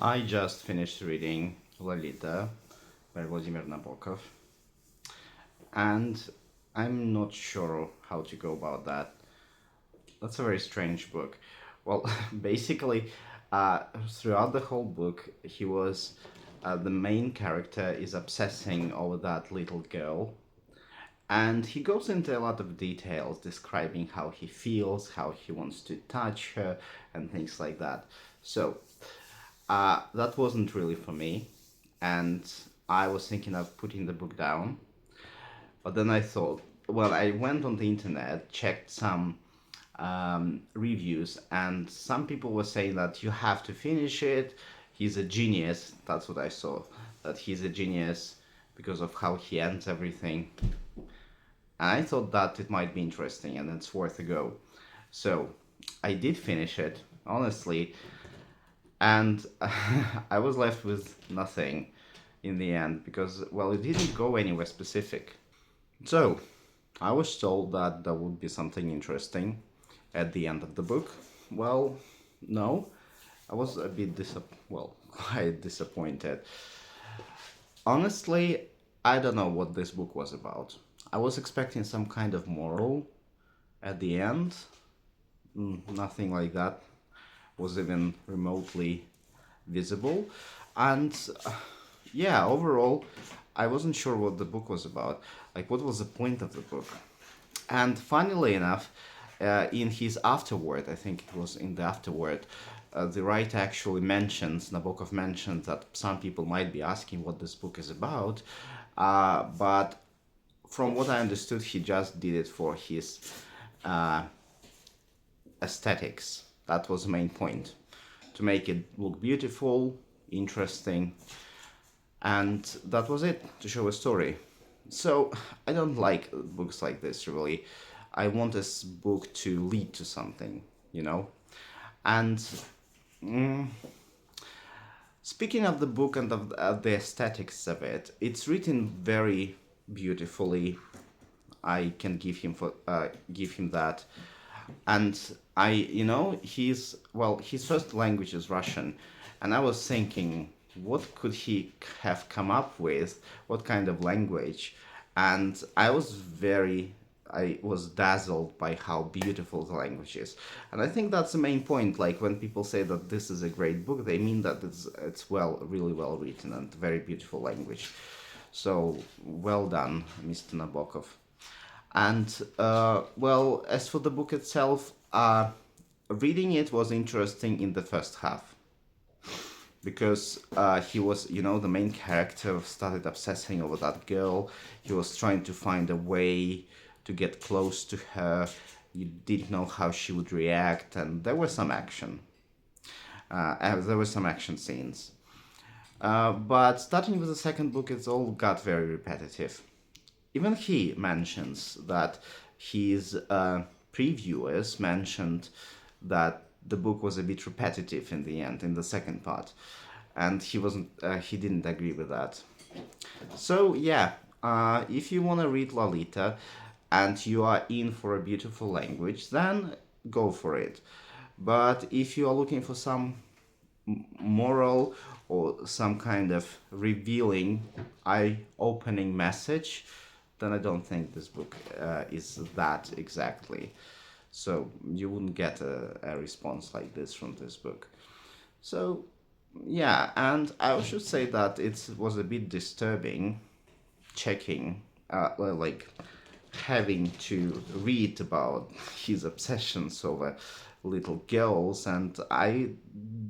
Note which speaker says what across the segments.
Speaker 1: I just finished reading Lolita by Vladimir Nabokov, and I'm not sure how to go about that. That's a very strange book. Well, basically, throughout the whole book, the main character is obsessing over that little girl, and he goes into a lot of details describing how he feels, how he wants to touch her, and things like that. So, that wasn't really for me, and I was thinking of putting the book down. But then I thought, well, I went on the internet, checked some reviews, and some people were saying that you have to finish it. He's a genius. That's what I saw. That he's a genius because of how he ends everything. And I thought that it might be interesting and it's worth a go. So I did finish it, honestly, and I was left with nothing in the end because, well, it didn't go anywhere specific. So I was told that there would be something interesting at the end of the book. Well, no, I was a bit quite disappointed. Honestly, I don't know what this book was about. I was expecting some kind of moral at the end. Nothing like that was even remotely visible. And yeah, overall, I wasn't sure what the book was about. Like, what was the point of the book? And funnily enough, in his afterword, I think it was in the afterword, the writer actually Nabokov mentions that some people might be asking what this book is about, but from what I understood, he just did it for his uh, aesthetics. That was the main point, to make it look beautiful, interesting, and that was it, to show a story. So I don't like books like this really. I want this book to lead to something, you know? And speaking of the book and of the aesthetics of it, it's written very beautifully. I can give him that. And his first language is Russian, and I was thinking, what could he have come up with? What kind of language? And I was dazzled by how beautiful the language is. And I think that's the main point. Like when people say that this is a great book, they mean that it's really well written and very beautiful language. So well done, Mr. Nabokov. And well, as for the book itself, reading it was interesting in the first half because he was, the main character started obsessing over that girl. He was trying to find a way to get close to her. You didn't know how she would react, and there was some action. There were some action scenes. But starting with the second book, it's all got very repetitive. Even he mentions that his previewers mentioned that the book was a bit repetitive in the end, in the second part, and he didn't agree with that. So yeah, if you want to read Lolita and you are in for a beautiful language, then go for it. But if you are looking for some moral or some kind of revealing, eye-opening message, then I don't think this book is that exactly. So you wouldn't get a response like this from this book. So yeah, and I should say that it was a bit disturbing checking, like having to read about his obsessions over little girls, and I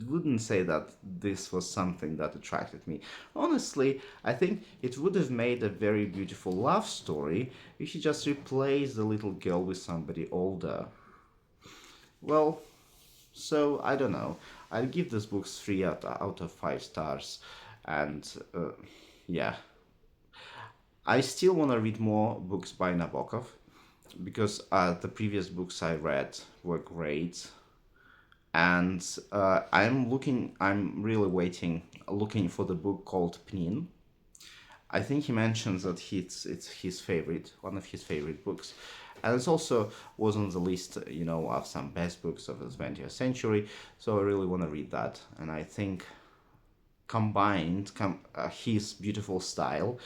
Speaker 1: wouldn't say that this was something that attracted me. Honestly, I think it would have made a very beautiful love story if you just replaced the little girl with somebody older. Well, so I don't know. I'll give this book 3 out of 5 stars, and yeah, I still want to read more books by Nabokov because the previous books I read were great, and I'm really looking for the book called Pnin. I think he mentions that it's his favorite, one of his favorite books, and it also was on the list, of some best books of the 20th century. So I really want to read that, and I think combined, his beautiful style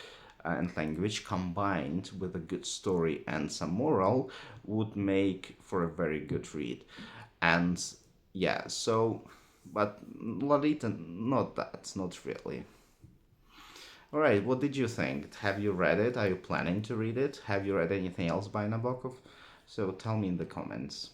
Speaker 1: and language combined with a good story and some moral would make for a very good read. And yeah, so, but Lolita, not that, not really. All right, what did you think? Have you read it? Are you planning to read it? Have you read anything else by Nabokov? So tell me in the comments.